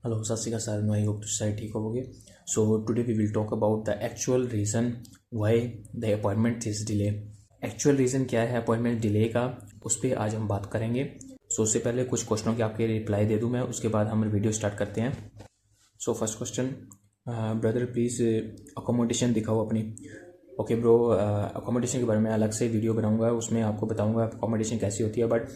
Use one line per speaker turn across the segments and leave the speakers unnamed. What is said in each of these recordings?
Hello सत श्री अकाल सर, आई होप टू साइड ठीक होगे। So today we will talk about the actual reason why the appointment is delay. Actual reason क्या है अपॉइंटमेंट डिले का, उस पर आज हम बात करेंगे। सो उससे पहले कुछ क्वेश्चनों के आपके रिप्लाई दे दूं मैं, उसके बाद हम वीडियो स्टार्ट करते हैं। So first question, brother please accommodation दिखाओ अपनी। ओके ब्रो, अकोमोडेशन के बारे में अलग से वीडियो बनाऊंगा, उसमें आपको बताऊंगा अकोमोडेशन कैसी होती है। बट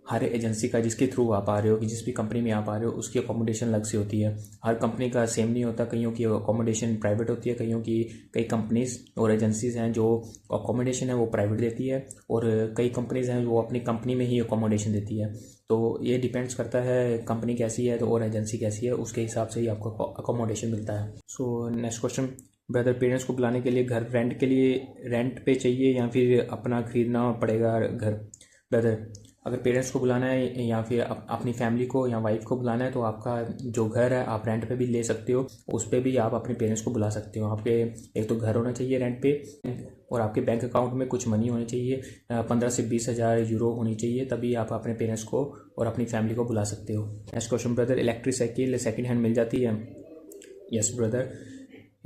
हर एजेंसी का जिसके थ्रू आप आ रहे हो, कि जिस भी कंपनी में आप आ रहे हो, उसकी अकोमोडेशन अलग से होती है। हर कंपनी का सेम नहीं होता, कईयों की अकोमोडेशन प्राइवेट होती है, कईयों की कई कंपनीज और एजेंसीज हैं जो अकोमोडेशन है वो प्राइवेट देती है, और कई कंपनीज हैं वो अपनी कंपनी में ही अकोमोडेशन देती है। तो ये डिपेंड्स करता है कंपनी कैसी है तो और एजेंसी कैसी है, उसके हिसाब से ही आपको अकोमोडेशन मिलता है। सो नेक्स्ट क्वेश्चन, ब्रदर पेरेंट्स को बुलाने के लिए घर रेंट के लिए रेंट पे चाहिए या फिर अपना खरीदना पड़ेगा घर? ब्रदर अगर पेरेंट्स को बुलाना है या फिर अपनी फैमिली को या वाइफ को बुलाना है तो आपका जो घर है आप रेंट पे भी ले सकते हो, उस पर भी आप अपने पेरेंट्स को बुला सकते हो। आपके एक तो घर होना चाहिए रेंट पे, और आपके बैंक अकाउंट में कुछ मनी होनी चाहिए, 15 से 20 हज़ार यूरो होनी चाहिए, तभी आप अपने पेरेंट्स को और अपनी फैमिली को बुला सकते हो। Next question, brother electric cycle second hand मिल जाती है? यस ब्रदर,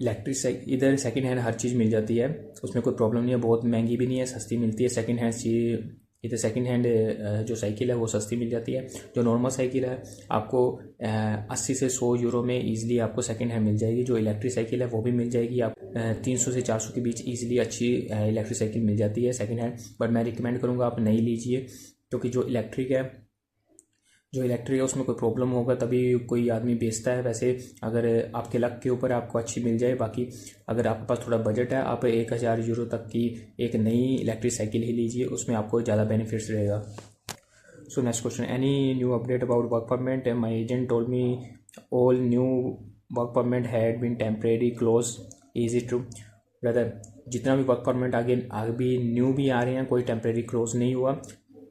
इलेक्ट्रिक इधर सेकंड हैंड हर चीज़ मिल जाती है, उसमें कोई प्रॉब्लम नहीं है, बहुत महंगी भी नहीं है, सस्ती मिलती है। सेकंड हैंड चीज़ इधर सेकंड हैंड जो साइकिल है वो सस्ती मिल जाती है। जो नॉर्मल साइकिल है आपको 80 से 100 यूरो में ईजिली आपको सेकंड हैंड मिल जाएगी। जो इलेक्ट्रिक साइकिल है वो भी मिल जाएगी, आप 300 से 400 के बीच ईजिली अच्छी इलेक्ट्रिक साइकिल मिल जाती है सेकंड हैंड। बट मैं रिकमेंड करूँगा आप नहीं लीजिए, क्योंकि जो इलेक्ट्रिक है उसमें कोई प्रॉब्लम होगा तभी कोई आदमी बेचता है। वैसे अगर आपके लक के ऊपर आपको अच्छी मिल जाए, बाकी अगर आपके पास थोड़ा बजट है आप 1000 यूरो तक की एक नई इलेक्ट्रिक साइकिल ही लीजिए, उसमें आपको ज़्यादा बेनिफिट्स रहेगा। So next question, any new update about work permit? My agent told me all new work permit had been temporary close, is it true? Brother जितना भी वर्क परमिट आगे आगे भी न्यू भी आ रहे हैं, कोई टेम्परेरी क्लोज नहीं हुआ,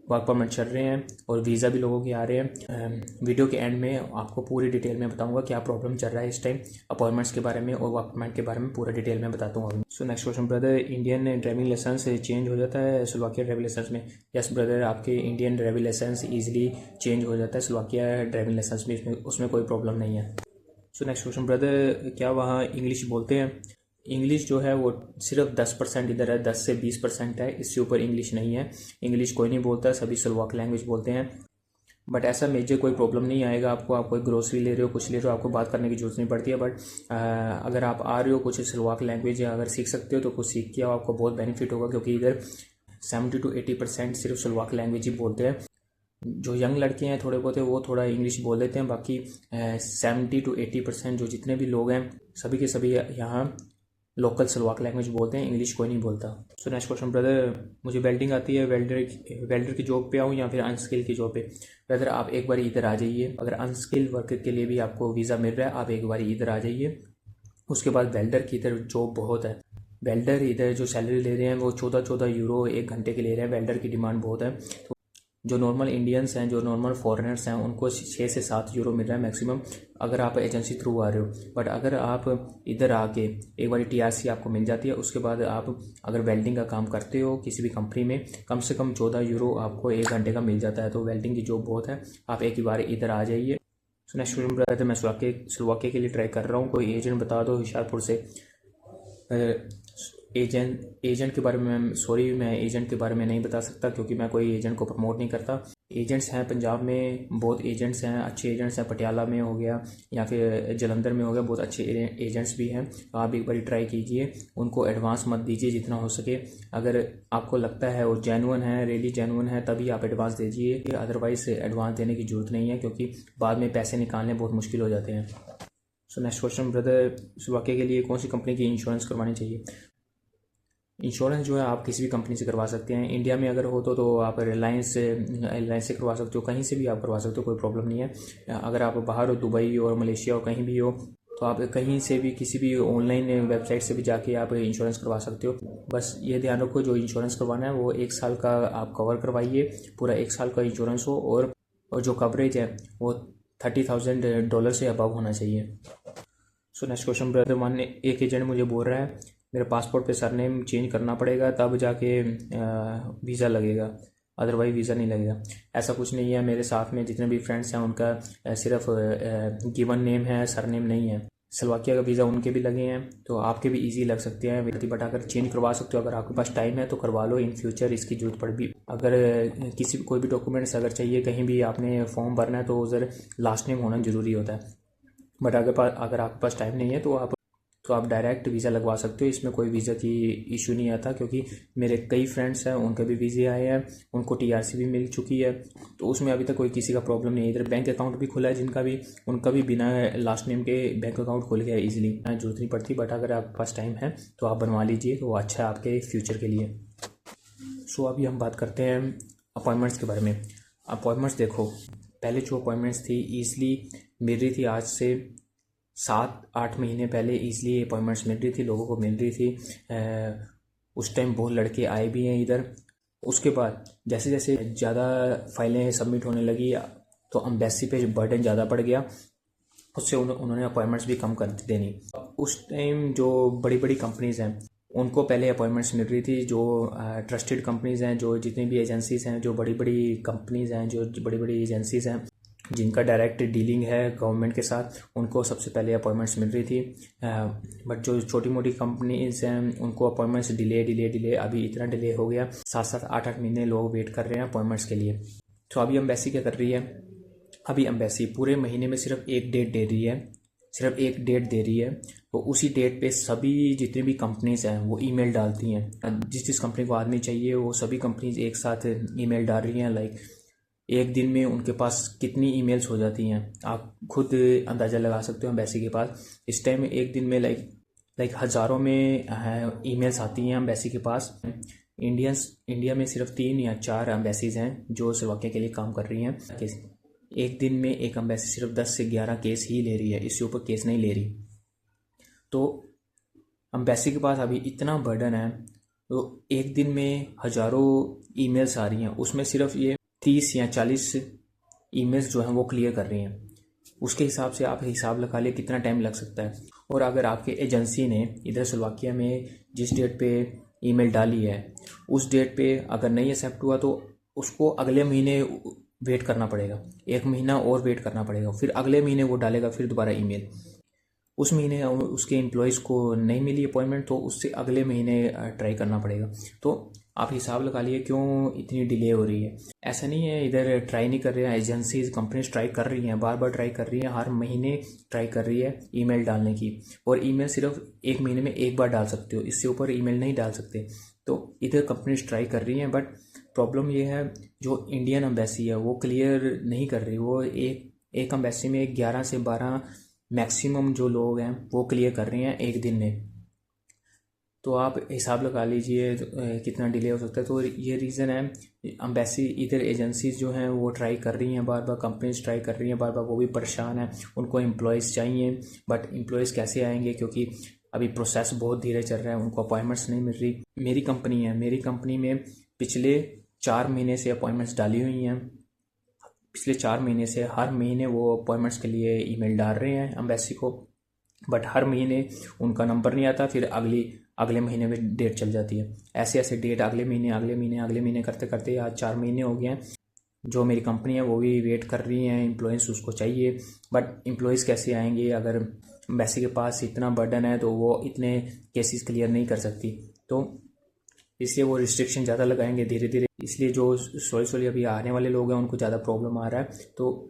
वर्क परमिट चल रहे हैं और वीज़ा भी लोगों के आ रहे हैं। वीडियो के एंड में आपको पूरी डिटेल में बताऊंगा क्या प्रॉब्लम चल रहा है इस टाइम, अपॉइंटमेंट्स के बारे में और वर्क परमिट के बारे में पूरा डिटेल में बताता हूँ। So next question, brother Indian driving licence change हो जाता है स्लोवाकिया ड्राइविंग लाइसेंस में? यस ब्रदर, आपके Indian driving licence easily change हो जाता है स्लोवाकिया ड्राइविंग लाइसेंस में, उसमें कोई प्रॉब्लम नहीं है। सो नेक्स्ट क्वेश्चन, ब्रदर क्या वहाँ इंग्लिश बोलते हैं? इंग्लिश जो है वो सिर्फ 10% इधर है, 10 से 20% है, इससे ऊपर इंग्लिश नहीं है। इंग्लिश कोई नहीं बोलता, सभी स्लोवाक लैंग्वेज बोलते हैं। बट ऐसा मेजर कोई प्रॉब्लम नहीं आएगा आपको, आप कोई ग्रोसरी ले रहे हो कुछ ले रहे हो आपको बात करने की जरूरत नहीं पड़ती है। बट अगर आप आ रहे हो कुछ स्लोवाक लैंग्वेज अगर सीख सकते हो तो कुछ सीख के आओ, आपको बहुत बेनिफिट होगा, क्योंकि इधर 70 to 80% सिर्फ स्लोवाक लैंग्वेज ही बोलते हैं। जो यंग लड़के हैं थोड़े बहुत वो थोड़ा इंग्लिश बोल लेते हैं, बाकी 70 to 80% जो जितने भी लोग हैं सभी के सभी यहाँ लोकल स्लोवाक लैंग्वेज बोलते हैं, इंग्लिश कोई नहीं बोलता। सो नेक्स्ट क्वेश्चन, ब्रदर मुझे वेल्डिंग आती है, वेल्डर की जॉब पे आऊँ या फिर अनस्किल की जॉब पे? ब्रदर आप एक बार इधर आ जाइए, अगर अनस्किल वर्कर के लिए भी आपको वीज़ा मिल रहा है आप एक बार इधर आ जाइए। उसके बाद वेल्डर की इधर जॉब बहुत है, वेल्डर इधर जो सैलरी ले रहे हैं वो 14-14 यूरो 1 घंटे के ले रहे हैं, वेल्डर की डिमांड बहुत है। तो जो नॉर्मल इंडियंस हैं जो नॉर्मल फॉरेनर्स हैं उनको 6 से 7 यूरो मिल रहा है मैक्सिमम, अगर आप एजेंसी थ्रू आ रहे हो। बट अगर आप इधर आके एक बार TRC आपको मिल जाती है, उसके बाद आप अगर वेल्डिंग का काम करते हो किसी भी कंपनी में, कम से कम 14 यूरो आपको 1 घंटे का मिल जाता है। तो वेल्डिंग की जॉब बहुत है, आप एक ही बार इधर आ जाइए। सो नेक्स्ट ब्रदर, मैं स्लोवाकिया के लिए ट्राई कर रहा हूँ, कोई एजेंट बता दो होशियारपुर से। एजेंट के बारे में सॉरी, मैं एजेंट के बारे में नहीं बता सकता, क्योंकि मैं कोई एजेंट को प्रमोट नहीं करता। एजेंट्स हैं पंजाब में, बहुत एजेंट्स हैं, अच्छे एजेंट्स हैं, पटियाला में हो गया या फिर जलंधर में हो गया, बहुत अच्छे एजेंट्स भी हैं। तो आप एक बार ट्राई कीजिए, उनको एडवांस मत दीजिए जितना हो सके। अगर आपको लगता है वो जेन्युइन है, रियली जेन्युइन है, तभी आप एडवांस दीजिए, अदरवाइज एडवांस देने की जरूरत नहीं है, क्योंकि बाद में पैसे निकालने बहुत मुश्किल हो जाते हैं। सो नेक्स्ट क्वेश्चन, ब्रदर स्लोवाकिया के लिए कौन सी कंपनी की इंश्योरेंस करवानी चाहिए? इंश्योरेंस जो है आप किसी भी कंपनी से करवा सकते हैं। इंडिया में अगर हो तो आप रिलायंस से करवा सकते हो, कहीं से भी आप करवा सकते हो, कोई प्रॉब्लम नहीं है। अगर आप बाहर हो, दुबई और मलेशिया और कहीं भी हो, तो आप कहीं से भी किसी भी ऑनलाइन वेबसाइट से भी जाके आप इंश्योरेंस करवा सकते हो। बस ये ध्यान रखो जो इंश्योरेंस करवाना है वो 1 साल का आप कवर करवाइए, पूरा 1 साल का इंश्योरेंस हो, और जो कवरेज है वो $30,000 से अबव होना चाहिए। सो नेक्स्ट क्वेश्चन, ब्रदर वन एक एजेंट मुझे बोल रहा है मेरे पासपोर्ट पे सरनेम चेंज करना पड़ेगा तब जाके वीज़ा लगेगा। अदरवाइज वीज़ा नहीं लगेगा। ऐसा कुछ नहीं है, मेरे साथ में जितने भी फ्रेंड्स हैं उनका सिर्फ गिवन नेम है, सरनेम नहीं है। स्लोवाकिया का वीज़ा उनके भी लगे हैं, तो आपके भी इजी लग सकते हैं। बट अगर चेंज करवा सकते हो, अगर आपके पास टाइम है तो करवा लो, इन फ्यूचर इसकी जरूरत पड़ भी। अगर किसी कोई भी डॉक्यूमेंट्स अगर चाहिए, कहीं भी आपने फॉर्म भरना है तो उधर लास्ट नेम होना ज़रूरी होता है। बट अगर आपके पास टाइम नहीं है तो आप डायरेक्ट वीज़ा लगवा सकते हो, इसमें कोई वीज़ा की इशू नहीं आता। क्योंकि मेरे कई फ्रेंड्स हैं, उनके भी वीज़े आए हैं, उनको टीआरसी भी मिल चुकी है, तो उसमें अभी तक कोई किसी का प्रॉब्लम नहीं है। इधर बैंक अकाउंट भी खुला है जिनका भी, उनका भी बिना लास्ट नेम के बैंक अकाउंट खुल गया ईजिली, जरूरत नहीं पड़ती। बट अगर आपके पास टाइम है तो आप बनवा लीजिए, तो वो अच्छा है आपके फ्यूचर के लिए। सो अभी हम बात करते हैं अपॉइंटमेंट्स के बारे में। अपॉइंटमेंट्स देखो, पहले जो अपॉइंटमेंट्स थी ईजिली मिल रही थी, आज से 7-8 महीने पहले ईजिली अपॉइंटमेंट्स मिल रही थी, लोगों को मिल रही थी। उस टाइम बहुत लड़के आए भी हैं इधर। उसके बाद जैसे जैसे ज़्यादा फाइलें सबमिट होने लगी तो एम्बेसी पे बर्डन ज़्यादा पड़ गया, उससे उन्होंने अपॉइंटमेंट्स भी कम कर देनी। उस टाइम जो बड़ी बड़ी कंपनीज़ हैं उनको पहले अपॉइंटमेंट्स मिल रही थी, जो ट्रस्टेड कंपनीज़ हैं, जो जितनी भी एजेंसीज़ हैं, जो बड़ी बड़ी कंपनीज़ हैं, जो बड़ी बड़ी एजेंसीज़ हैं जिनका डायरेक्ट डीलिंग है गवर्नमेंट के साथ, उनको सबसे पहले अपॉइंटमेंट्स मिल रही थी। बट जो छोटी मोटी कंपनीज हैं उनको अपॉइंटमेंट्स डिले अभी इतना डिले हो गया, 7-8 महीने लोग वेट कर रहे हैं अपॉइंटमेंट्स के लिए। तो अभी एम्बेसी क्या कर रही है, अभी एम्बेसी पूरे महीने में सिर्फ एक डेट दे रही है, सिर्फ एक डेट दे रही है। तो उसी डेट पे सभी जितनी भी कंपनीज हैं वो ईमेल डालती हैं, जिस कंपनी को आदमी चाहिए वो सभी कंपनीज एक साथ ईमेल डाल रही हैं। लाइक एक दिन में उनके पास कितनी ईमेल्स हो जाती हैं आप खुद अंदाज़ा लगा सकते हो एम्बेसी के पास। इस टाइम एक दिन में लाइक हज़ारों में ईमेल्स आती हैं एम्बेसी के पास। इंडिया में सिर्फ 3 या 4 एम्बेसीज हैं जो स्लोवाकिया के लिए काम कर रही हैं। एक दिन में एक एम्बेसी सिर्फ 10 से 11 केस ही ले रही है, इससे ऊपर केस नहीं ले रही। तो एम्बेसी के पास अभी इतना बर्डन है, तो एक दिन में हज़ारों ईमेल्स आ रही हैं, उसमें सिर्फ ये 30 या 40 ईमेल्स जो हैं वो क्लियर कर रही हैं। उसके हिसाब से आप हिसाब लगा लिए कितना टाइम लग सकता है। और अगर आपके एजेंसी ने इधर स्लोवाकिया में जिस डेट पे ईमेल डाली है उस डेट पे अगर नहीं एक्सेप्ट हुआ तो उसको अगले महीने वेट करना पड़ेगा, 1 महीना और वेट करना पड़ेगा, फिर अगले महीने वो डालेगा फिर दोबारा ईमेल। उस महीने उसके एम्प्लॉयज़ को नहीं मिली अपॉइंटमेंट तो उससे अगले महीने ट्राई करना पड़ेगा। तो आप हिसाब लगा लिए क्यों इतनी डिले हो रही है। ऐसा नहीं है इधर ट्राई नहीं कर रहे हैं, एजेंसीज कंपनीज ट्राई कर रही हैं, बार बार ट्राई कर रही हैं, हर महीने ट्राई कर रही है ईमेल डालने की। और ईमेल सिर्फ 1 महीने में एक बार डाल सकते हो, इससे ऊपर ईमेल नहीं डाल सकते। तो इधर कंपनीज ट्राई कर रही हैं, बट प्रॉब्लम ये है जो इंडियन एम्बेसी है वो क्लियर नहीं कर रही। वो एक एम्बेसी में 11 से 12 मैक्सिमम जो लोग हैं वो क्लियर कर रहे हैं एक दिन में। तो आप हिसाब लगा लीजिए कितना डिले हो सकता है। तो ये रीज़न है, एम्बेसी इधर एजेंसीज जो हैं वो ट्राई कर रही हैं, बार बार कंपनीज ट्राई कर रही हैं, बार बार वो भी परेशान हैं, उनको एम्प्लॉयज़ चाहिए। बट एम्प्लॉयज़ कैसे आएंगे, क्योंकि अभी प्रोसेस बहुत धीरे चल रहा है, उनको अपॉइंटमेंट्स नहीं मिल रही। मेरी कंपनी है, मेरी कंपनी में पिछले 4 महीने से अपॉइंटमेंट्स डाली हुई हैं। पिछले 4 महीने से हर महीने वो अपॉइंटमेंट्स के लिए ईमेल डाल रहे हैं एम्बेसी को, बट हर महीने उनका नंबर नहीं आता, फिर अगले महीने में डेट चल जाती है। ऐसे डेट अगले महीने करते करते आज 4 महीने हो गए हैं। जो मेरी कंपनी है वो भी वेट कर रही हैं, एम्प्लॉयज़ उसको चाहिए, बट एम्प्लॉयज़ कैसे आएंगे अगर एम्बेसी के पास इतना बर्डन है, तो वो इतने केसेस क्लियर नहीं कर सकती। तो इसलिए वो रिस्ट्रिक्शन ज़्यादा लगाएंगे धीरे धीरे, इसलिए जो स्लोली अभी आने वाले लोग हैं उनको ज़्यादा प्रॉब्लम आ रहा है। तो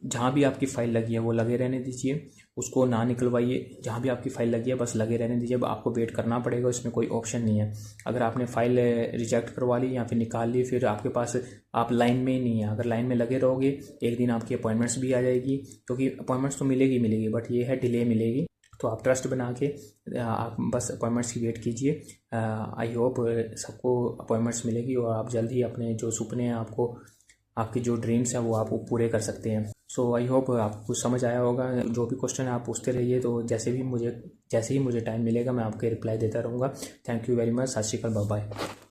जहाँ भी आपकी फ़ाइल लगी है वो लगे रहने दीजिए, उसको ना निकलवाइए। जहाँ भी आपकी फ़ाइल लगी है बस लगे रहने दीजिए, अब आपको वेट करना पड़ेगा, इसमें कोई ऑप्शन नहीं है। अगर आपने फ़ाइल रिजेक्ट करवा ली या फिर निकाल ली, फिर आपके पास आप लाइन में ही नहीं है। अगर लाइन में लगे रहोगे एक दिन आपकी अपॉइंटमेंट्स भी आ जाएगी, क्योंकि अपॉइंटमेंट्स तो मिलेगी, बट ये है डिले मिलेगी। तो आप ट्रस्ट बना के आप बस अपॉइंटमेंट्स की वेट कीजिए। आई होप सबको अपॉइंटमेंट्स मिलेगी और आप जल्द ही अपने जो सपने हैं आपके जो ड्रीम्स हैं वो आप पूरे कर सकते हैं। सो आई होप आपको समझ आया होगा। जो भी क्वेश्चन आप पूछते रहिए, तो जैसे ही मुझे टाइम मिलेगा मैं आपके रिप्लाई देता रहूँगा। Thank you very much. सत श्री अकाल, बाय बाय।